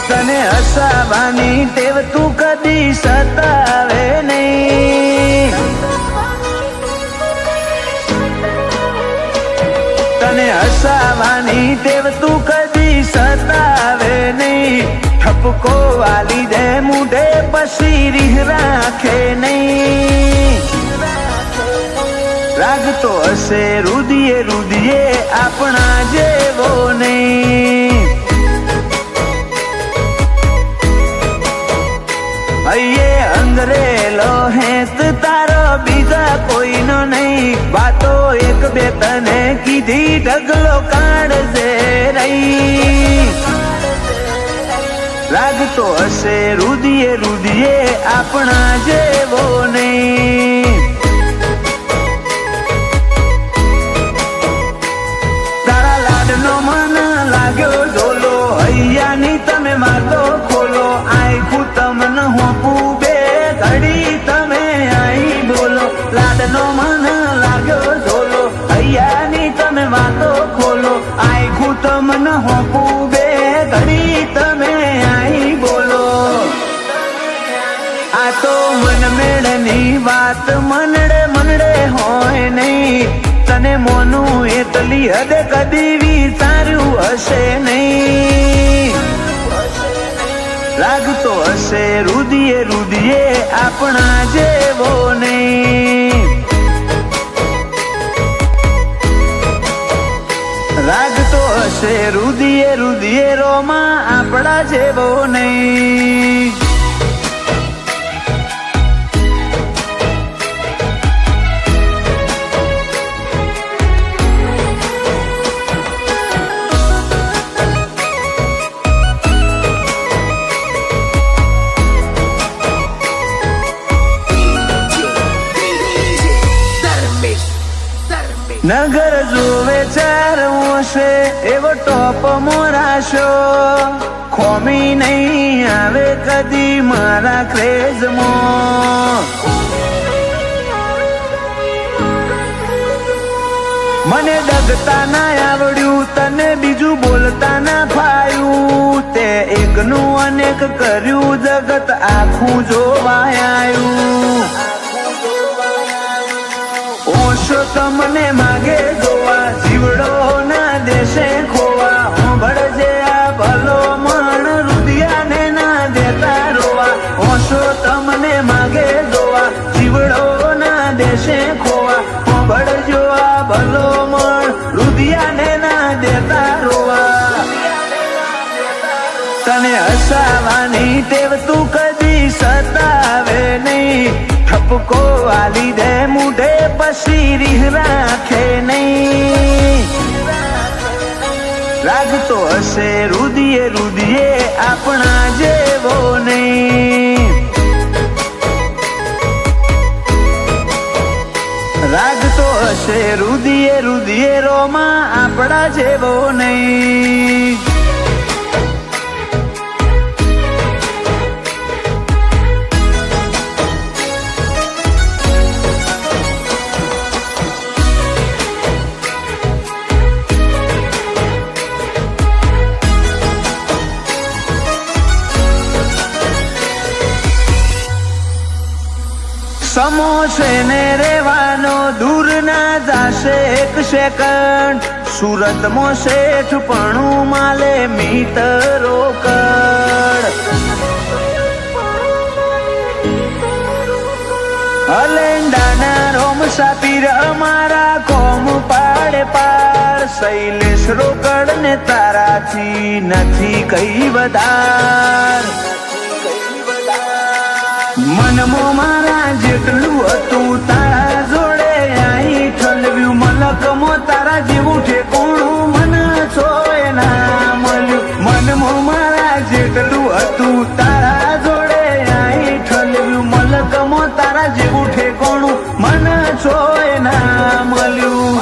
તને હસાવાની ટેવ તું કદી સતાવે નહીં. તને હસાવાની ટેવ તું કદી સતાવે નહીં. ઠપકો વાલી દે મુઢે પછી રીહ રાખે નહીં. રાગતો હશે રુદિયે રુદિયે આપણા જેવો નહીં. હૈયે અંગરેલો હેત તારો બીજા કોઈનો નહીં. વાતો એક બે તને કીધી ઢગલો કાઢજે રહી. રાગતો હશે રુદિયે રુદિયે આપણા જેવો નહીં. તારા લાડનો મન લાગ્યો ઝોલો હૈયાની તમે વાતો ખોલો. આખું તમને હોપું બે ઘડી તમે આઈ બોલો. લાડનો મન લાગ્યો ઝોલો હૈયાની તમે વાતો ખોલો. આખું તમને હોપું બે ઘડી તમે આઈ બોલો. આ તો મન મેળની વાત મનડે મનડે હોય નહીં. તને મોનું એટલી હદે કદી વિચાર્યું હશે નહીં. રાગતો હશે રુદિયે રુદિયે આપણા જેવો નહીં. રાગતો હશે રુદિયે રુદિયે રોમાં આપણા જેવો નહીં. નગર જોવે ચાર ઓશે એવો ટોપ મોરાશો. ખોમી નહીં આવે કદી મારા ક્રેઝમાં. મને ડગતા ના આવડ્યું તને બીજું બોલતા ના ફાયું. તે એકનું અનેક કર્યું જગત આખું જોવાયું. ઓશો તમને માગે જોવા જીવડો ના દેશે ખોવા. ભળજે આ ભલો મણ રુદિયાને ના દેતા રોવા. ઓશો તમને માગે જોવા જીવડો ના દેશે ખોવા. ભળજો આ ભલો મણ રુદિયાને ના દેતા રોવા. તને હસાવાની ટેવ તું કદી સતાવે નહીં. ઠપકો વાલી દે મુઢે પછી રીહ રાખે નહીં. રાગતો હશે રુદિયે રુદિયે આપણા જેવો નહીં. રાગતો હશે રુદિયે રુદિયે રોમાં આપણા જેવો નહીં. સમોસે ને રેવાનો દૂર ના જાશે એક સેકન્ડ. સુરતમાં શેઠ પણું માલે મીટરો કડ. હલેન્ડાના રોમ સાપીર અમારા કોમ પાડે પાર. શૈલેષ રોકડ ને તારાથી નથી કઈ વધાર. મનમો મારા જેટલું હતું તારા જોડે આઈ ઠલવ્યું. મલકમો તારા જેવું ઠેકોણું મન છોય ના મળ્યું. મનમો મારા જેટલું હતું તારા જોડે આઈ ઠલવ્યું. મલકમો તારા જેવું ઠેકોણું મન છોય ના મળ્યું.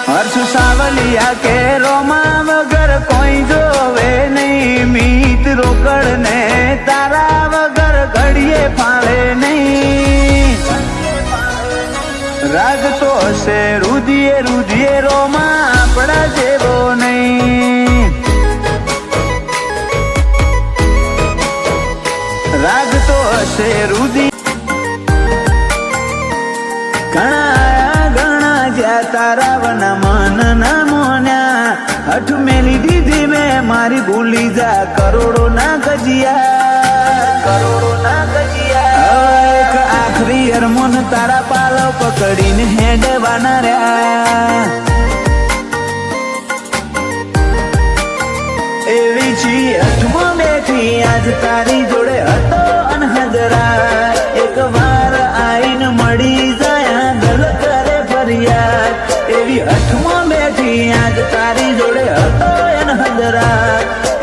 હર્ષ સાવલિયા કે રોમા વગર કોઈ જોવે નહીં. મીત રોકડ ને તારા વગર ઘડીએ ફાવે નહીં. રાગતો હશે રુદિયે રુદિયે રોમાં આપણા જેવો નહીં. પડશે રુધિર. ઘણા આયા ઘણા જ્યાં તારા વના મન ના મોન્યા. હઠ મેલી દીધી મેં મારી ભૂલી જા કરોડો ના ગજિયા. એક આખરી અરમોન તારા પાલો પકડીને હેડવાના રહ્યા. એવી છી હઠમાં બેઠી આજ તારી જોડે હતો અનહજરા. એક વાર આઈને મળી જાય ગલ કરે ફરિયાદ. એવી હઠમાં બેઠી આજ તારી જોડે હતો અનહજરા.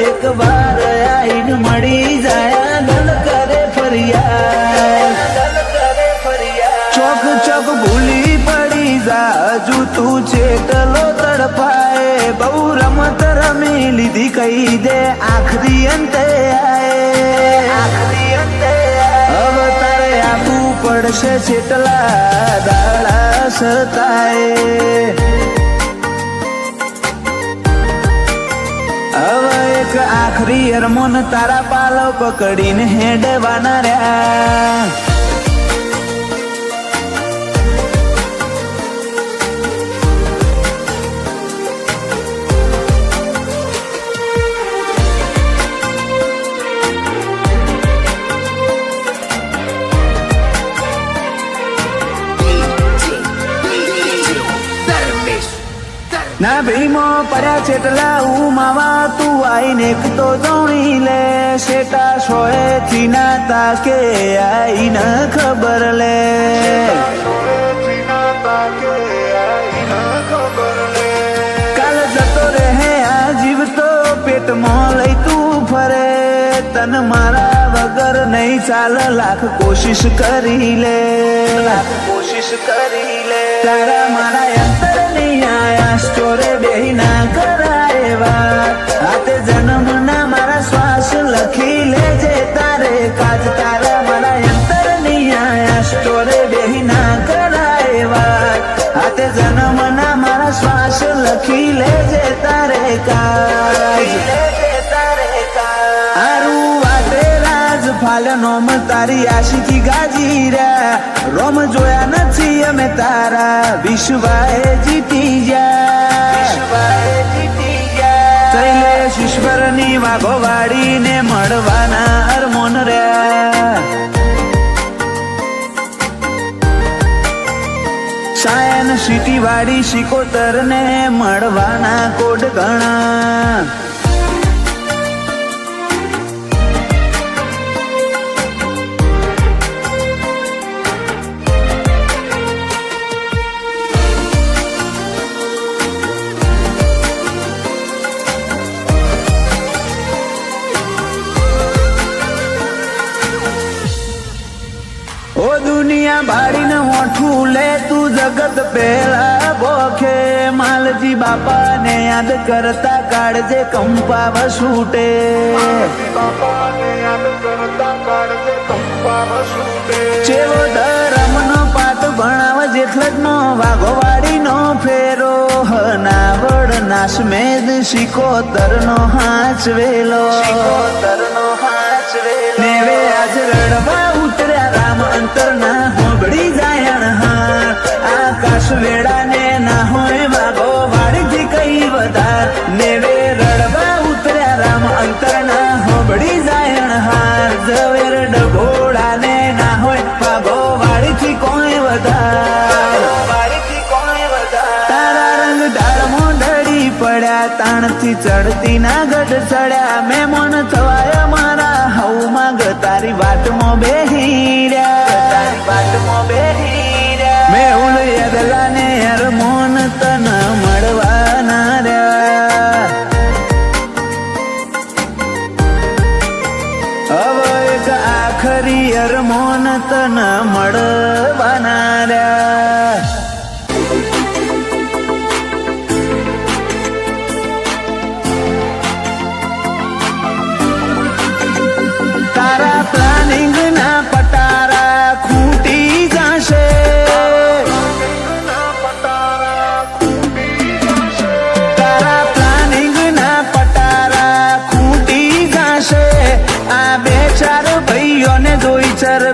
એક વાર આઈને મળી જાય ગલ કરે ફરિયાદ. ચોક ચોક ભૂલી પડી જા હજુ તું ચેટલો તડપાય. બહુ રમત રમી લીધી કહી દે આખરી અંતે આય. હવે તારે આપવું પડશે ચેટલા દાડા સતાય. હવે એક આખરી અરમોન તારા પાલો પકડીને હેડવાના રહ્યા. ના ભીમો પડ્યા ચેટલા ઉમાવા તું આઈને એક તો જોણી લે. શેટા શોએ થી ના તાકે આઈને ખબર લે. કાલ જતો રહે આ જીવ તો પેટમાં લઈ તું ફરે. તન મારા વગર નહીં ચાલ લાખ કોશિશ કરી લે. તારા મારા અંતર નહીં આયા સ્ટોરે બેહી ના કરાય વાત. હાથે જન્મ ના મારા શ્વાસ લખી લેજે તારે કાજ. તારા મારા અંતર નહીં આયા સ્ટોરે બેહી ના કરાય વાત. હાથે જન્મ ના મારા શ્વાસ લખી લેજે તારે કાજ. આરું વાતે રાજ ફાલ નોમ તારી આશિકી ગાજી રહ્યા. રોમ જોયા નથી અમે તારા વિશ્વાએ જીતી ગયા. શૈલેષ ઈશ્વરની વાઘો વાળીને મળવાના અરમોન રહ્યા. સાયન સિટી વાળી શિકોતર ને મળવાના કોડ ઘણા. ઓ દુનિયા ભાડીને હોઠું લે તું જગત પહેલા બોખે. માલજી બાપા ને યાદ કરતા કાળજે કંપાવ છૂટે. ચેવો ધર્મ નો પાઠ ભણાવ જેટલ નો વાઘો વાળી નો ફેરો. હનાવડ નાશ મેદ શિકોતર નો હાચવેલો. નેવે આજ રડવા ઉતર્યા રામ અંતર ના હોબળી જાયણ હાર. આકાશ વેળા ને ના હોય વાગો વાળીથી કઈ વધાર. નેવે રડવા ઉતર્યા રામ અંતર ના હોબળી જાયણ હાર. ઝવેર ડભોળા ને ના હોય વાગો વાળીથી કોઈ વધાર. તારા રંગ ઢાળ મોઢડી પડ્યા તાણથી ચડતી ના ગઢ ચડ્યા. મહેમાન થવાય મારા હવમાં તારી વાટમાં બેહી રહ્યા. મેહુલ યદલા ને અરમોન તન મળવાના રહ્યા. હવે એક આખરી અરમોન તન મળવાના રહ્યા. તારા પ્લાનિંગ ના પટારા ખૂટી જશે. તારા પ્લાનિંગ ના પટારા ખૂટી જશે. આ બે ચાર ભાઈઓને જોઈ ચર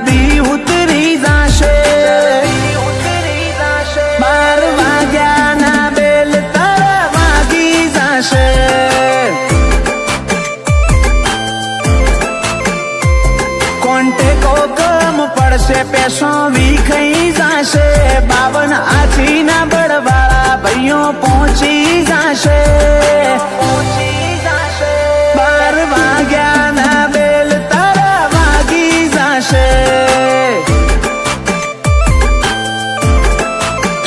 પડશે પેસો વિખાઈ જાશે 52 હાથીના બળવાળા ભાઈઓ પહોંચી જાશે 12 વાગ્યાના બેલ તારા વાગી જાશે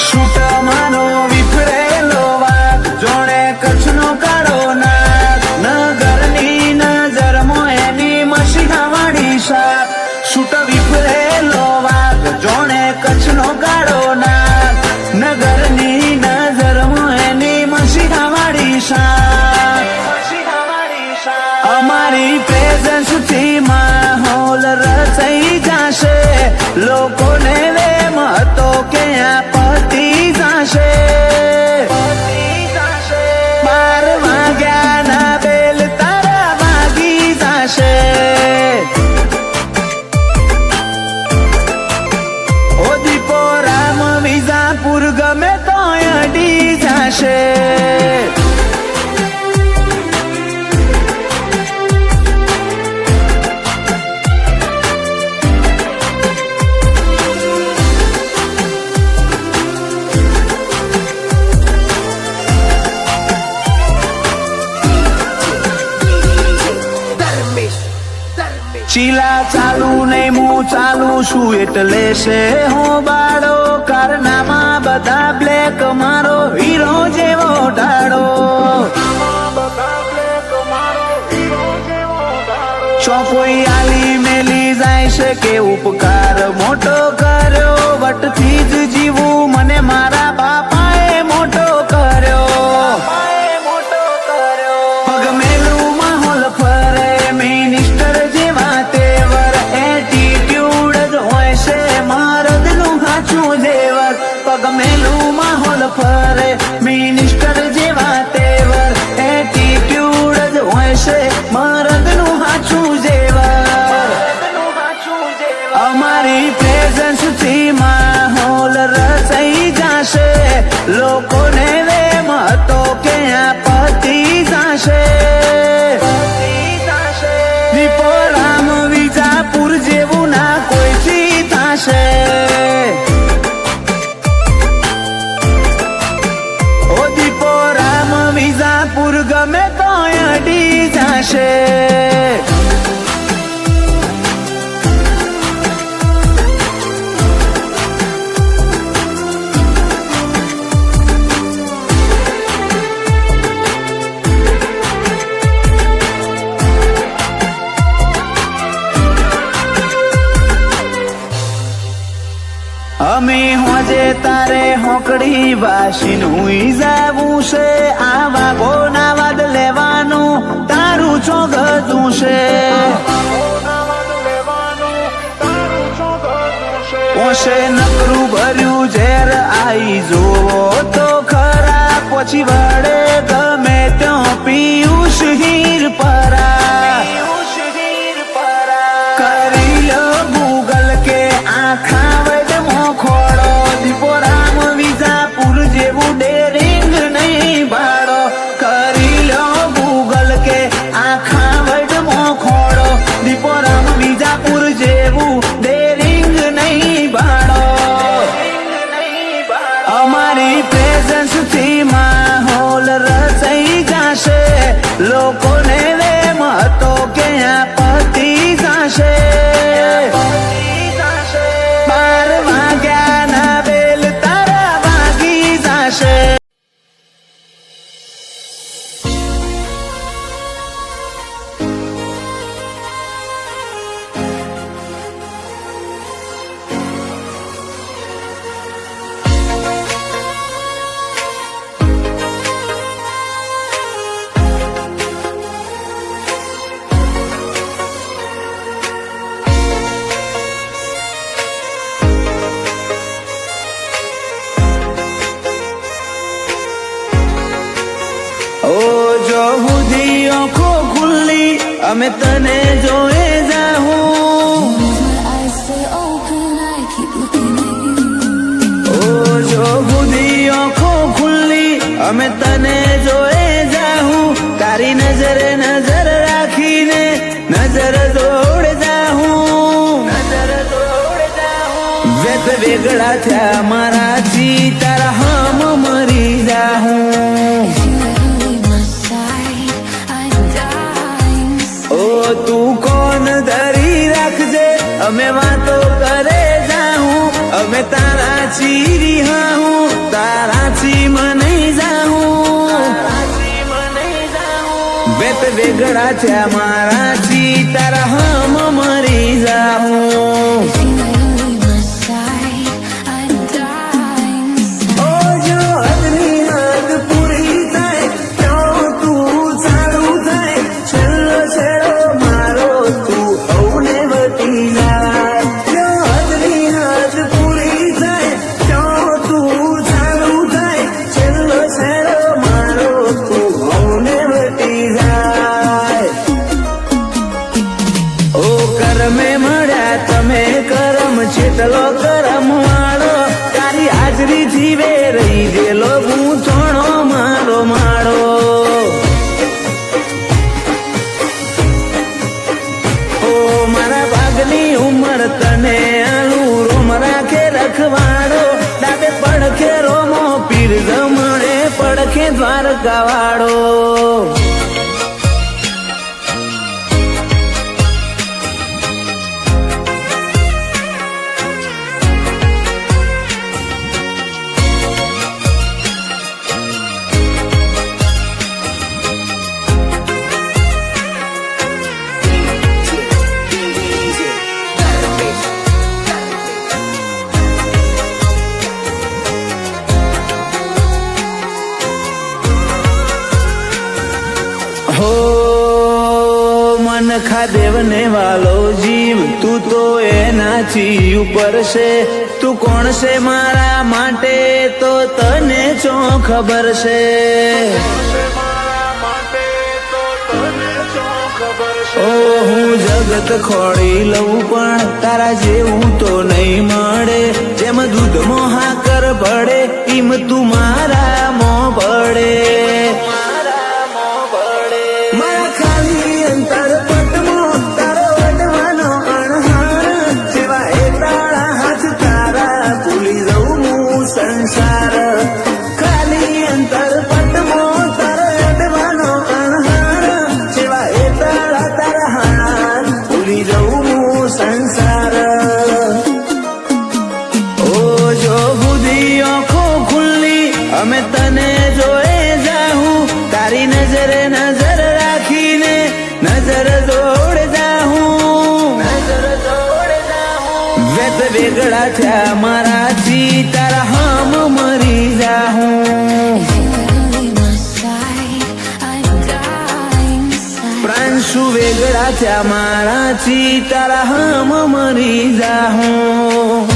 છૂટમાનો વિફરેલો વાત જોડે કચ્છનો કાળો નાગ નગરની નજરમાં એની મસીહાવાળી સાપ છૂટ વિફરેલો વાઘ જોણે કચ્છનો કાળો નાગ નગરની નજરમાં એની મસીહાવાળી સાપ અમારી પ્રેઝન્સ થી માહોલ રચાઈ જશે લોકોને વેમ હતો કે આ પતી જશે 12 વાગ્યાના બેલ તારા વાગી જશે ઓ દીપો રામ વિજાપુર ગમે તો અડી જશે ચીલા ચાલુ નહીં હું ચાલુ છું એટલે છે હો બાળો કારનામાં બધા બ્લેક મારો હીરો જેવો ઢાળો ચોકોઈ આલી મેલી જાય છે કે ઉપકાર મોટો કર્યો વટથી જ જીવું મને મારા બાપાએ મોટો કર્યો પગ મેલું માહોલ ફરે મિનિસ્ટર જેવા તેવર એટીટ્યુડ જ હોય છે મરદનું હાચું જેવર પગ મેલું માહોલ ફરે મિનિસ્ટર જેવા તેવર એટીટ્યુડ જ હોય છે મરદનું હાચું જેવર અમારી પ્રેઝન્સ થી માહોલ રચાઈ જશે લોકોને વેમ હતો કે આ પતી જશે દીપો રામ વિજાપુર જેવું ના કોઈથી થશે ઓ દીપો રામ વિજાપુર ગમે તો અડી જશે અમે હોજે તારે હોકડી વાસીનું જાવું છે આ વાગોના વાદ લેવાનું તારું ચોગતું છે ઓશે નકરું ભર્યું ઝેર આઈ જોવો તો ખરા પછી વડે ગમે ત્યાં પિયુષ હીર પરા કરી લો ગૂગલ કે આખા ખોડો દીપો રામ વિજાપુર જેવું ડેરિંગ નહીં ભાડો કરી લો ગૂગલ કે આખા વર્લ્ડમાં ખોડો દીપો રામ વિજાપુર જેવું ડેરિંગ નહીં ભાડો અમારી પ્રેઝન્સ થી માહોલ રચાઈ જશે લોકોને વેમ હતો કે આ પતી જશે 12 વાગ્યાના બેલ તારા વાગી જશે અમે તને જોએ જાઉં ઓ જો બુધી આંખો ખુલ્લી અમે તને જોએ જાઉં તારી નજરે નજર રાખીને નજર દોડ જાઉં વેગળા થયા મારાથી તારા હમ મરી જાહું. ઓ તું કોણ ધરી રાખજે અમે વાતો કરે જાહું. અમે તારા ચીરી હાહું તારાથી મને જાહું. બેત વેગળા થયા મારાથી તારા હમ મરી જાહું. ચેટલો કરમ વાળો તારી હાજરી જીવે રહી ગયેલો ગૂંથણો મારો માળો. ઓ મારા ભાગની ઉંમર તને આલું રોમ રાખે રખવાડો. દાદે પડખે રોમો પીર જમણે પડખે દ્વારકા વાળો. હો મન ખાદેવને વાલો જીવ તું તો એનાથી ઉપર છે. તું કોણ છે મારા માટે તો તને ચો ખબર છે. ઓ હું જગત ખોડી લઉં પણ તારા જેવું તો નહીં મળે. જેમ દૂધમાં હાકર પડે એમ તું મારા મોં પડે. સંસાર ખાલી અંતર પટમો તારા અડવાનો અણહાર સેવા એ તારા તારા હાર ભૂલી જવું સંસાર. ઓ જો બુદ્ધિ આંખો ખુલ્લી અમે તને જોઈ જાહું. તારી નજરે નજર રાખીને નજર જોડ જાહું. વેત વેગળા થયા મારાથી તારા હમ મરી જાહું. પ્રાંશુ વેગળા થયા મારાથી તારા હમ મરી જાહું.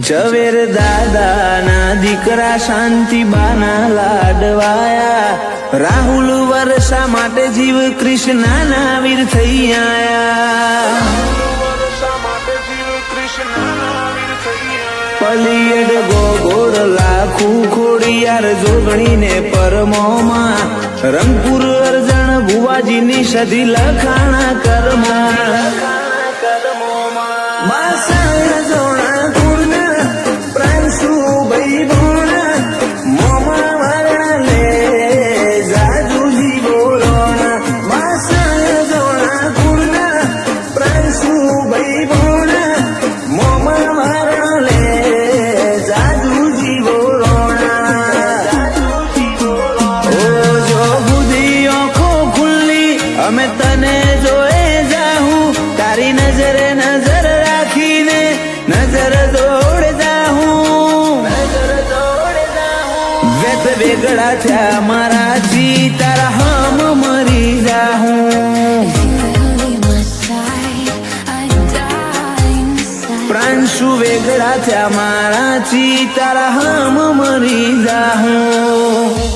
ઝવેર દાદાના દીકરા શાંતિબાના લાડવાયા. રાહુલ વર્ષા માટે જીવ કૃષ્ણના વીર થઈ આયા. પલિયડ ગોગોળ લાખું ખોડિયાર જોગણીને પરમોમાં. રંગપુર અરજણ ભુવાજીની સધી લખાણા કર્મોમાં. અમે તને જોઈ જાહું. તારી નજરે નજર રાખીને નજર જોડ જાહું. વેત વેગળા થયા મારાથી તારા હમ મરી જાહું. પ્રાણ શું વેગળા થયા મારાથી તારા હમ મરી જાહું